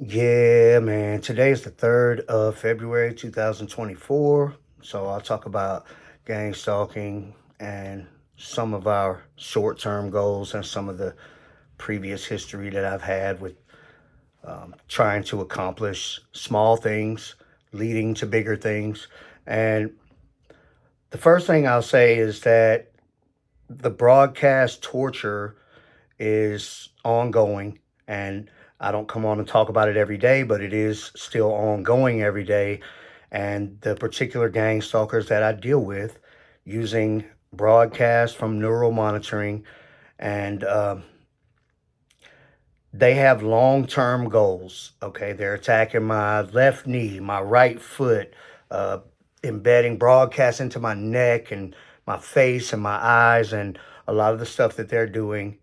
Yeah, man. Today is the 3rd of February, 2024. So I'll talk about gang stalking and some of our short term goals and some of the previous history that I've had with trying to accomplish small things leading to bigger things. And the first thing I'll say is that the broadcast torture is ongoing, and I don't come on and talk about it every day, but it is still ongoing every day. And the particular gang stalkers that I deal with using broadcast from neural monitoring, and they have long term goals. Okay, they're attacking my left knee, my right foot, uh, embedding broadcast into my neck and my face and my eyes, and a lot of the stuff that they're doing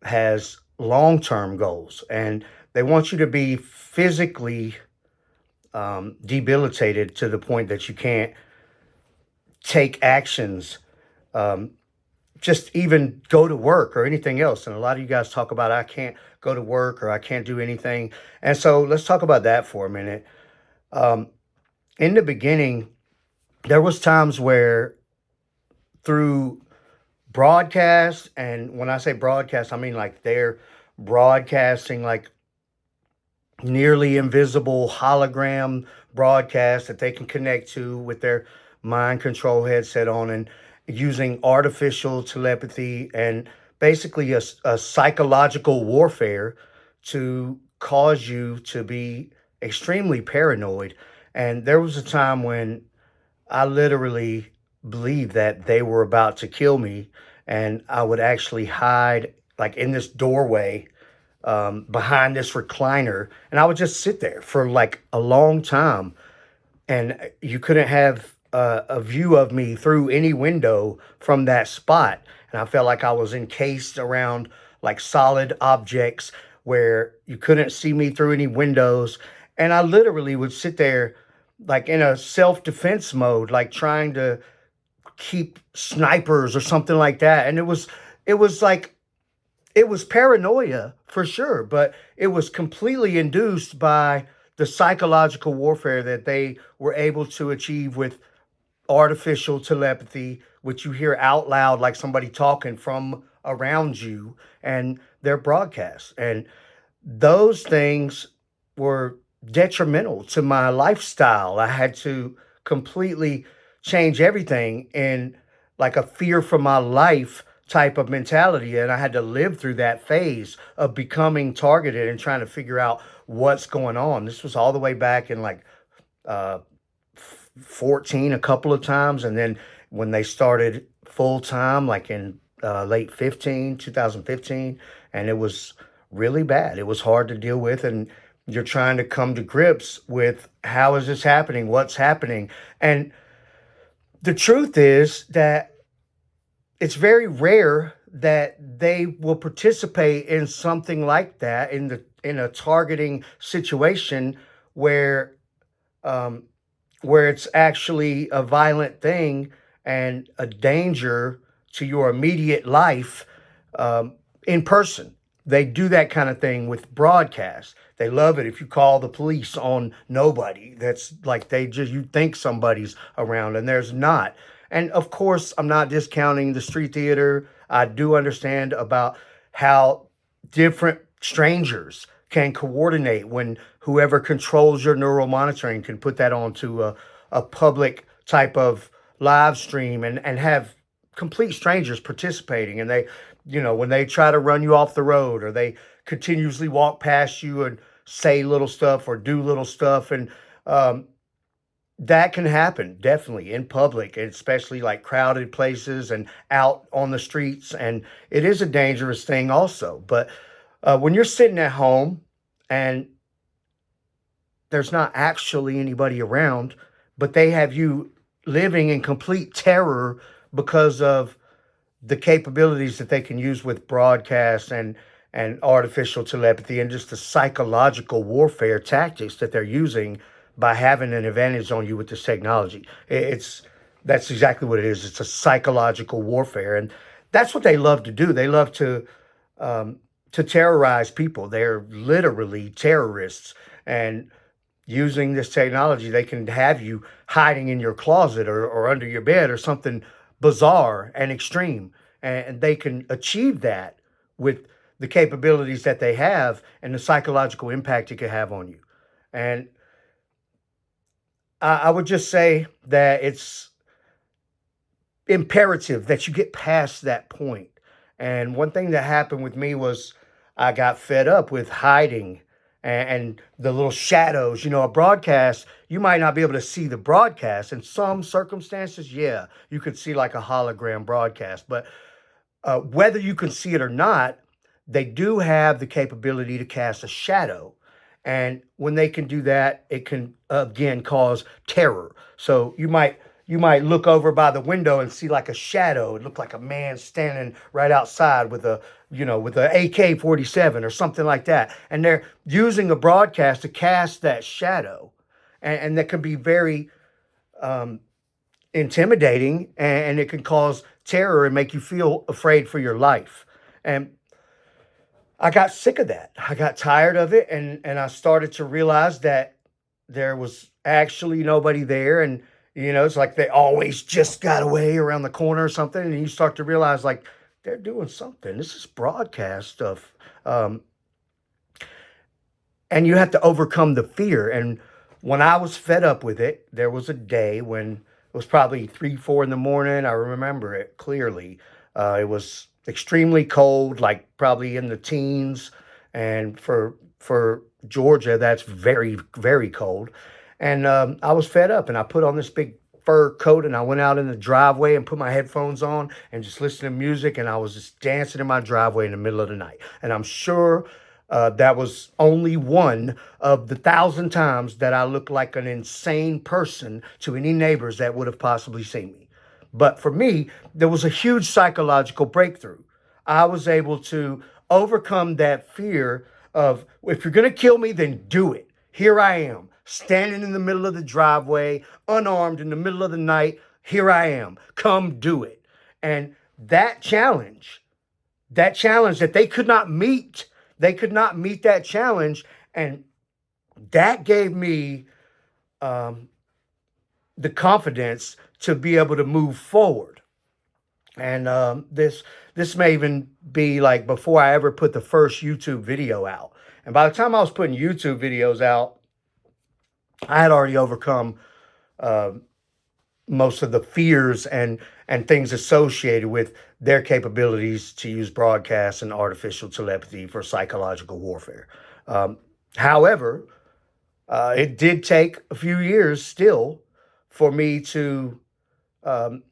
has long term goals, and they want you to be physically debilitated to the point that you can't take actions, um, just even go to work or anything else. And a lot of you guys talk about, I can't go to work or I can't do anything. And so let's talk about that for a minute. Um, in the beginning, there was times where through broadcast, and when I say broadcast, I mean like they're broadcasting like nearly invisible hologram broadcast that they can connect to with their mind control headset on, and using artificial telepathy and basically a psychological warfare to cause you to be extremely paranoid. And there was a time when I literally believed that they were about to kill me, and I would actually hide like in this doorway behind this recliner, and I would just sit there for like a long time, and you couldn't have a view of me through any window from that spot. And I felt like I was encased around like solid objects where you couldn't see me through any windows. And I literally would sit there like in a self-defense mode, like trying to keep snipers or something like that. And it was like it was paranoia for sure, but it was completely induced by the psychological warfare that they were able to achieve with artificial telepathy, which you hear out loud like somebody talking from around you, and their broadcasts. And those things were detrimental to my lifestyle. I had to completely change everything in like a fear for my life type of mentality. And I had to live through that phase of becoming targeted and trying to figure out what's going on. This was all the way back in like uh, 14 a couple of times. And then when they started full time, like in late 2015, and it was really bad. It was hard to deal with. And you're trying to come to grips with how is this happening? What's happening? And the truth is that it's very rare that they will participate in something like that in a targeting situation where um, where it's actually a violent thing and a danger to your immediate life, in person. They do that kind of thing with broadcast. They love it if you call the police on nobody. That's like they just, you think somebody's around and there's not. And of course, I'm not discounting the street theater. I do understand about how different strangers can coordinate when whoever controls your neural monitoring can put that onto a public type of live stream, and have complete strangers participating. And they, when they try to run you off the road, or they continuously walk past you and say little stuff or do little stuff. And um, that can happen definitely in public, and especially like crowded places and out on the streets. And it is a dangerous thing also. But when you're sitting at home and there's not actually anybody around, but they have you living in complete terror because of the capabilities that they can use with broadcast and artificial telepathy, and just the psychological warfare tactics that they're using by having an advantage on you with this technology. It's That's exactly what it is. It's a psychological warfare, and that's what they love to do. They love um, to terrorize people. They're literally terrorists. And using this technology, they can have you hiding in your closet or under your bed or something bizarre and extreme. And they can achieve that with the capabilities that they have and the psychological impact it can have on you. And I would just say that it's imperative that you get past that point. And one thing that happened with me was I got fed up with hiding and the little shadows. A broadcast, you might not be able to see the broadcast. In some circumstances, yeah, you could see like a hologram broadcast. But whether you can see it or not, they do have the capability to cast a shadow. And when they can do that, it can again cause terror. So you might look over by the window and see like a shadow. It looked like a man standing right outside with a AK-47 or something like that. And they're using a broadcast to cast that shadow, and that can be very um, intimidating, and it can cause terror and make you feel afraid for your life. And I got sick of that. I got tired of it, and I started to realize that there was actually nobody there. And it's like they always just got away around the corner or something, and you start to realize like they're doing something. This is broadcast stuff. Um, and you have to overcome the fear. And when I was fed up with it, there was a day when it was probably 3, 4 in the morning. I remember it clearly. It was extremely cold, like probably in the teens, and for Georgia, that's very very cold. And I was fed up, and I put on this big fur coat, and I went out in the driveway and put my headphones on and just listened to music, and I was just dancing in my driveway in the middle of the night. And I'm sure that was only one of the 1,000 times that I looked like an insane person to any neighbors that would have possibly seen me. But for me, there was a huge psychological breakthrough. I was able to overcome that fear of, if you're going to kill me, then do it. Here I am, standing in the middle of the driveway, unarmed in the middle of the night. Here I am. Come do it. And that challenge that they could not meet that challenge. And that gave me um, the confidence to be able to move forward. And this may even be like before I ever put the first YouTube video out. And by the time I was putting YouTube videos out, I had already overcome uh, most of the fears and things associated with their capabilities to use broadcast and artificial telepathy for psychological warfare. Um, However, it did take a few years still for me um,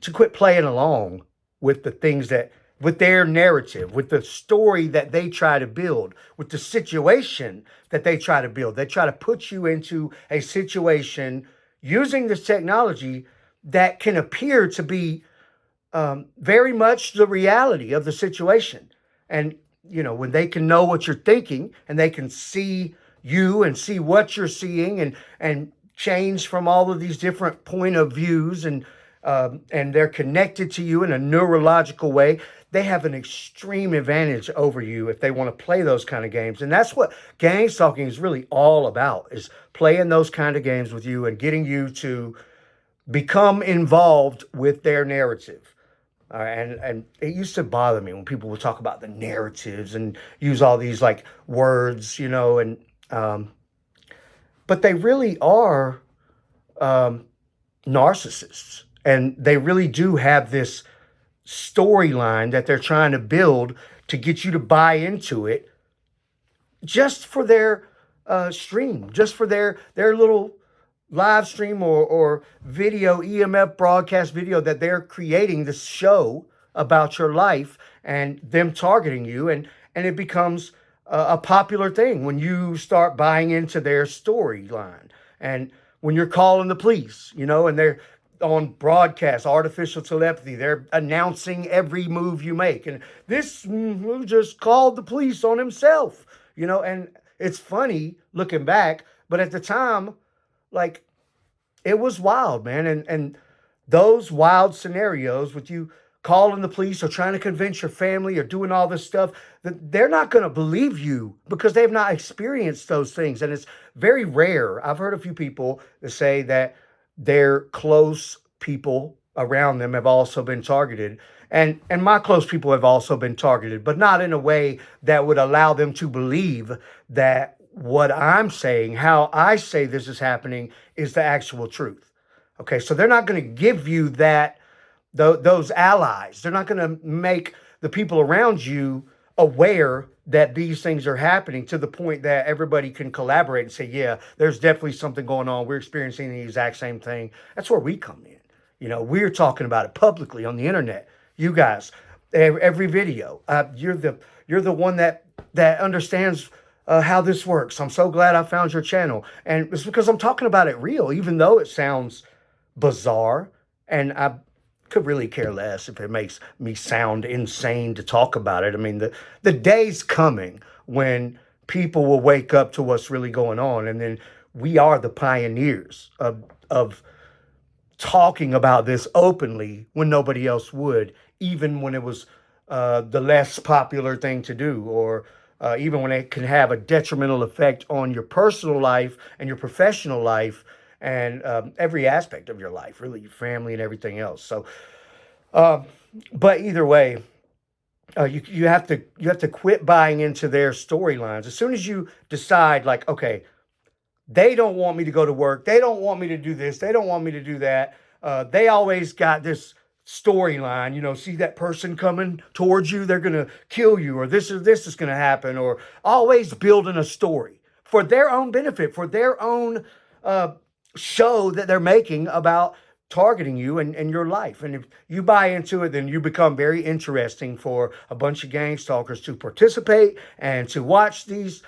to quit playing along with the things that with their narrative, with the story that they try to build, with the situation that they try to build. They try to put you into a situation using this technology that can appear to be very much the reality of the situation. And, when they can know what you're thinking and they can see you and see what you're seeing and change from all of these different point of views, and they're connected to you in a neurological way, they have an extreme advantage over you if they want to play those kind of games. And that's what gang stalking is really all about, is playing those kind of games with you and getting you to become involved with their narrative. And it used to bother me when people would talk about the narratives and use all these like words, and um, but they really are um, narcissists, and they really do have this storyline that they're trying to build to get you to buy into it, just for their stream, just for their little live stream or video, EMF broadcast video that they're creating, this show about your life and them targeting you. And it becomes a popular thing when you start buying into their storyline. And when you're calling the police, and they're on broadcast, artificial telepathy, they're announcing every move you make. And this just called the police on himself, and it's funny looking back, but at the time, like, it was wild, man. And those wild scenarios with you calling the police or trying to convince your family or doing all this stuff, that they're not going to believe you because they've not experienced those things. And it's very rare. I've heard a few people that say that their close people around them have also been targeted. And my close people have also been targeted, but not in a way that would allow them to believe that what I'm saying, how I say this is happening, is the actual truth. Okay, so they're not going to give you that those allies. They're not going to make the people around you aware that these things are happening to the point that everybody can collaborate and say, yeah, there's definitely something going on. We're experiencing the exact same thing. That's where we come in. We're talking about it publicly on the internet. You guys, every video, you're the one that understands how this works. I'm so glad I found your channel, and it's because I'm talking about it real, even though it sounds bizarre, and I could really care less if it makes me sound insane to talk about it. I mean, the day's coming when people will wake up to what's really going on, and then we are the pioneers of talking about this openly when nobody else would, even when it was the less popular thing to do, or even when it can have a detrimental effect on your personal life and your professional life and every aspect of your life, really, your family and everything else. So, but either way, you have to quit buying into their storylines. As soon as you decide, like, okay, they don't want me to go to work. They don't want me to do this. They don't want me to do that. They always got this storyline, see that person coming towards you, they're going to kill you, or this is going to happen, or always building a story for their own benefit, for their own show that they're making about targeting you and your life. And if you buy into it, then you become very interesting for a bunch of gang stalkers to participate and to watch these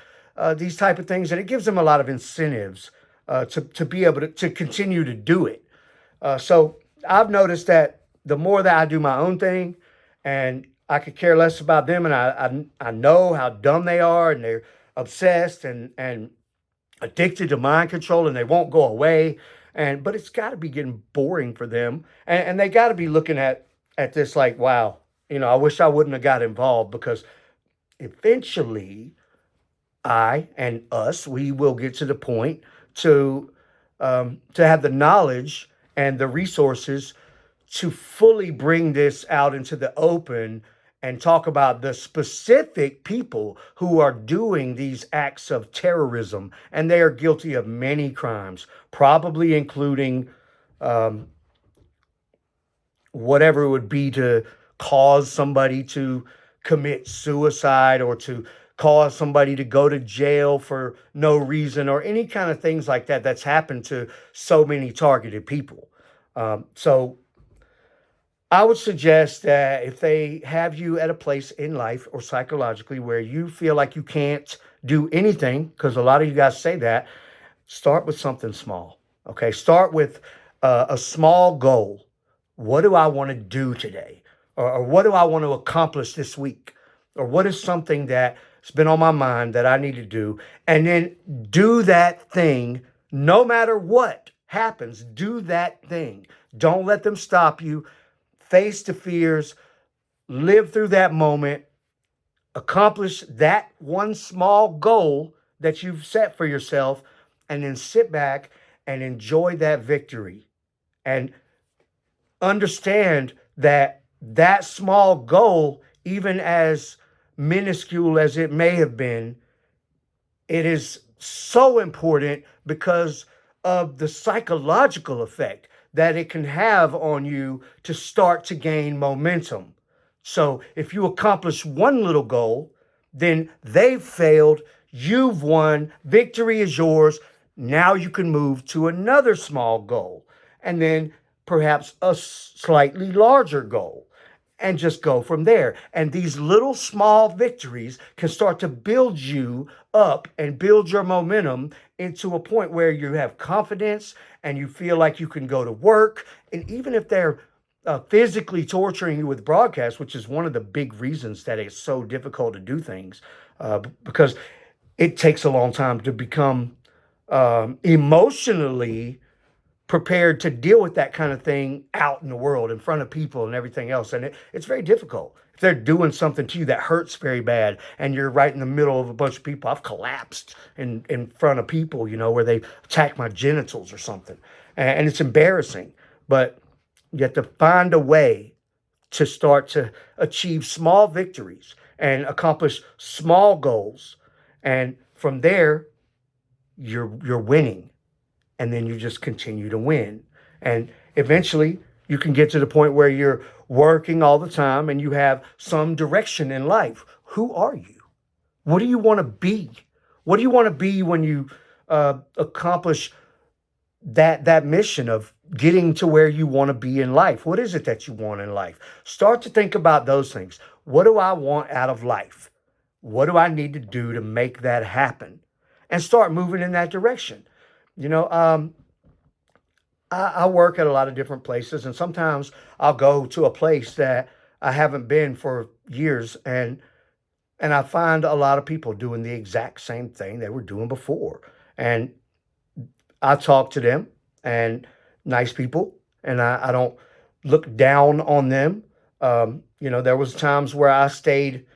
type of things, and it gives them a lot of incentives to be able to continue to do it. So I've noticed that the more that I do my own thing, and I could care less about them, and I know how dumb they are, and they're obsessed and addicted to mind control, and they won't go away. But it's got to be getting boring for them, and they got to be looking at this like, wow, I wish I wouldn't have got involved, because eventually I and us, we will get to the point to have the knowledge and the resources to fully bring this out into the open and talk about the specific people who are doing these acts of terrorism. And they are guilty of many crimes, probably including whatever it would be to cause somebody to commit suicide, or to cause somebody to go to jail for no reason, or any kind of things like that that's happened to so many targeted people. So I would suggest that if they have you at a place in life or psychologically where you feel like you can't do anything, because a lot of you guys say that, start with something small. Okay, start with a small goal. What do I want to do today? Or what do I want to accomplish this week? Or what is something that's been on my mind that I need to do? And then do that thing no matter what happens. Do that thing. Don't let them stop you. Face the fears. Live through that moment. Accomplish that one small goal that you've set for yourself. And then sit back and enjoy that victory. And understand that that small goal, even as minuscule as it may have been, it is so important because of the psychological effect that it can have on you to start to gain momentum. So if you accomplish one little goal, then they've failed, you've won, victory is yours. Now you can move to another small goal, and then perhaps a slightly larger goal, and just go from there. And these little small victories can start to build you up and build your momentum into a point where you have confidence and you feel like you can go to work. And even if they're physically torturing you with broadcasts, which is one of the big reasons that it's so difficult to do things, because it takes a long time to become emotionally prepared to deal with that kind of thing out in the world in front of people and everything else. And it's very difficult. If they're doing something to you that hurts very bad and you're right in the middle of a bunch of people, I've collapsed in front of people, where they attack my genitals or something. And it's embarrassing. But you have to find a way to start to achieve small victories and accomplish small goals. And from there, you're winning, and then you just continue to win. And eventually you can get to the point where you're working all the time and you have some direction in life. Who are you? What do you want to be? What do you want to be when you accomplish that mission of getting to where you want to be in life? What is it that you want in life? Start to think about those things. What do I want out of life? What do I need to do to make that happen? And start moving in that direction. You know, I work at a lot of different places, and sometimes I'll go to a place that I haven't been for years, and I find a lot of people doing the exact same thing they were doing before. And I talk to them, and nice people, and I don't look down on them. There was times where I stayed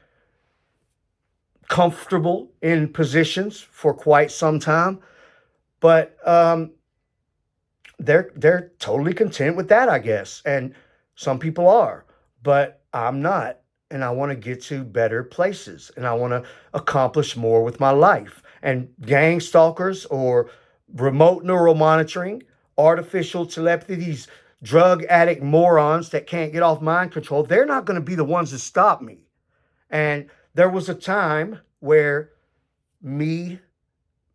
comfortable in positions for quite some time, but they're totally content with that, I guess. And some people are, but I'm not. And I want to get to better places, and I want to accomplish more with my life. And gang stalkers or remote neural monitoring, artificial telepathy, these drug addict morons that can't get off mind control, they're not going to be the ones that stop me. And there was a time where me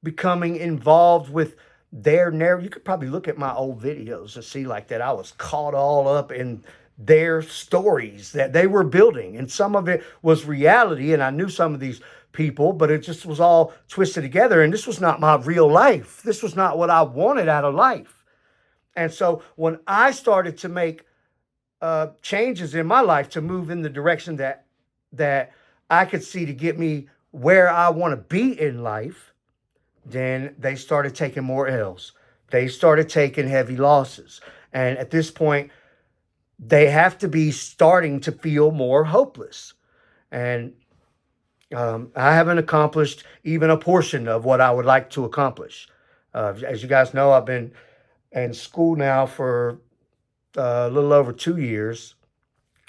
becoming involved with their narrative, you could probably look at my old videos and see like that I was caught all up in their stories that they were building. And some of it was reality, and I knew some of these people, but it just was all twisted together. And this was not my real life. This was not what I wanted out of life. And so when I started to make changes in my life to move in the direction that I could see to get me where I want to be in life, then they started taking more L's. They started taking heavy losses. And at this point, they have to be starting to feel more hopeless. And I haven't accomplished even a portion of what I would like to accomplish. As you guys know, I've been in school now for a little over 2 years.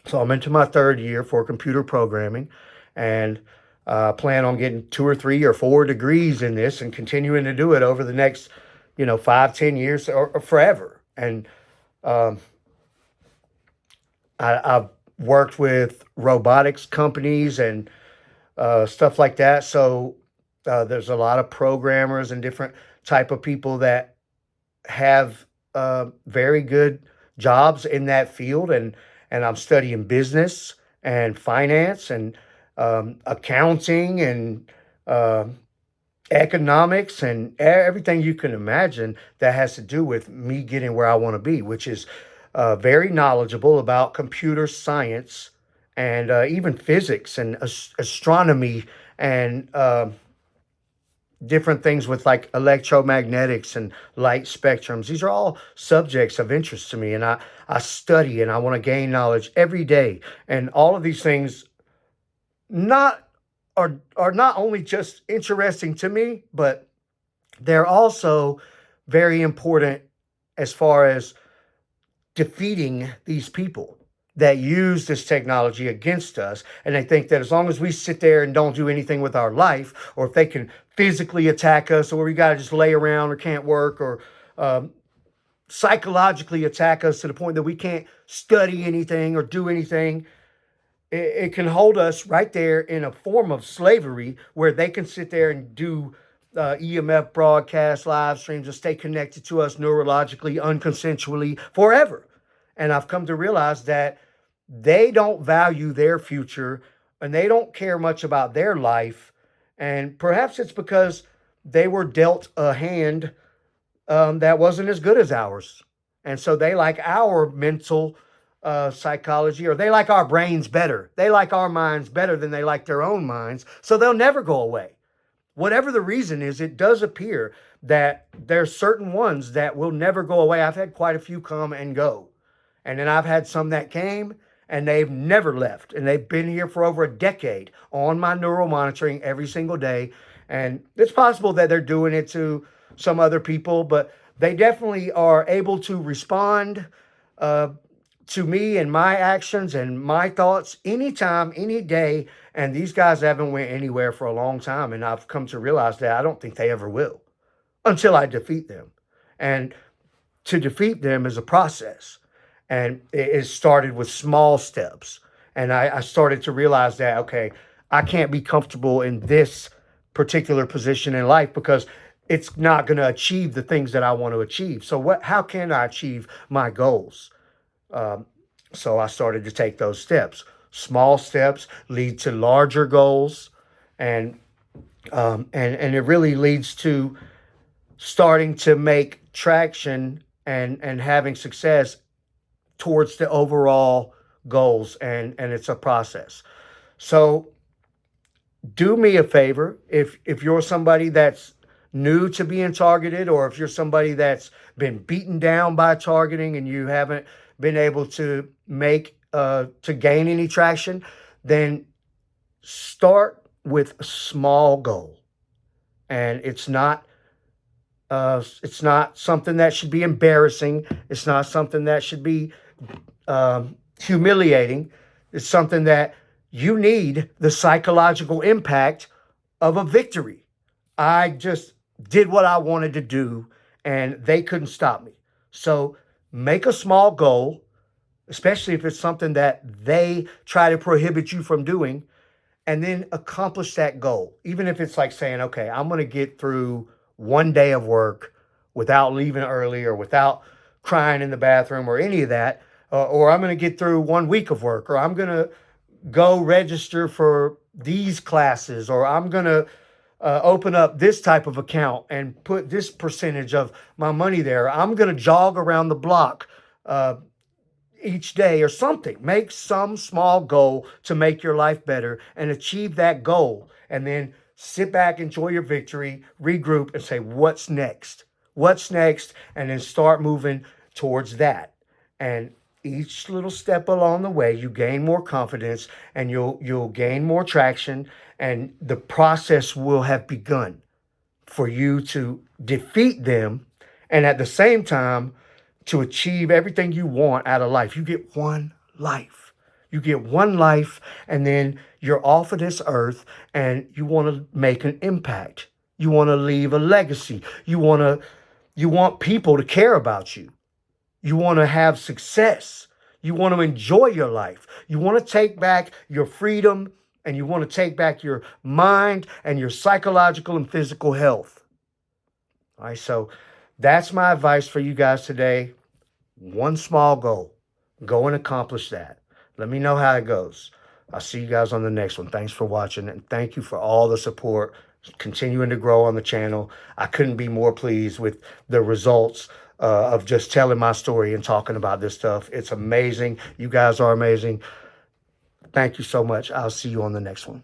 So I'm into my third year for computer programming, and plan on getting 2 or 3 or 4 degrees in this and continuing to do it over the next, 5, 10 years or forever. And I've worked with robotics companies and stuff like that. So there's a lot of programmers and different type of people that have very good jobs in that field, and I'm studying business and finance and accounting and economics and everything you can imagine that has to do with me getting where I want to be, which is very knowledgeable about computer science and even physics and astronomy and different things with like electromagnetics and light spectrums. These are all subjects of interest to me, and I study and I want to gain knowledge every day. And all of these things not are not only just interesting to me, but they're also very important as far as defeating these people that use this technology against us. And they think that as long as we sit there and don't do anything with our life, or if they can physically attack us, or we got to just lay around or can't work, or psychologically attack us to the point that we can't study anything or do anything, it can hold us right there in a form of slavery where they can sit there and do EMF broadcasts, live streams, and stay connected to us neurologically, unconsensually forever. And I've come to realize that they don't value their future and they don't care much about their life. And perhaps it's because they were dealt a hand that wasn't as good as ours. And so they like our mental psychology, or they like our brains better. They like our minds better than they like their own minds. So they'll never go away. whatever the reason is, it does appear that there's certain ones that will never go away. I've had quite a few come and go. And then I've had some that came and they've never left. And they've been here for over a decade on my neural monitoring every single day. And it's possible that they're doing it to some other people, but they definitely are able to respond to me and my actions and my thoughts anytime, any day. And these guys haven't went anywhere for a long time. And I've come to realize that I don't think they ever will until I defeat them. And to defeat them is a process. And it started with small steps. And I started to realize that, okay, I can't be comfortable in this particular position in life because it's not going to achieve the things that I want to achieve. So how can I achieve my goals? So I started to take those steps. Small steps lead to larger goals, and it really leads to starting to make traction and having success towards the overall goals, and it's a process. So do me a favor, if you're somebody that's new to being targeted, or if you're somebody that's been beaten down by targeting and you haven't been able to gain any traction, then start with a small goal. And it's not something that should be embarrassing. It's not something that should be humiliating. It's something that you need the psychological impact of a victory. I just did what I wanted to do and they couldn't stop me. So make a small goal, especially if it's something that they try to prohibit you from doing, and then accomplish that goal. Even if it's like saying, okay, I'm going to get through one day of work without leaving early or without crying in the bathroom or any of that, or I'm going to get through 1 week of work, or I'm going to go register for these classes, or I'm going to open up this type of account and put this percentage of my money there. I'm going to jog around the block each day or something. Make some small goal to make your life better and achieve that goal. And then sit back, enjoy your victory, regroup, and say, what's next? What's next? And then start moving towards that. And each little step along the way, you gain more confidence and you'll gain more traction, and the process will have begun for you to defeat them, and at the same time to achieve everything you want out of life. You get one life. You get one life, and then you're off of this earth and you want to make an impact. You want to leave a legacy. You want people to care about you. You want to have success. You want to enjoy your life. You want to take back your freedom, and you want to take back your mind and your psychological and physical health. All right, so that's my advice for you guys today. One small goal. Go and accomplish that. Let me know how it goes. I'll see you guys on the next one. Thanks for watching, and thank you for all the support, continuing to grow on the channel. I couldn't be more pleased with the results of just telling my story and talking about this stuff. It's amazing. You guys are amazing. Thank you so much. I'll see you on the next one.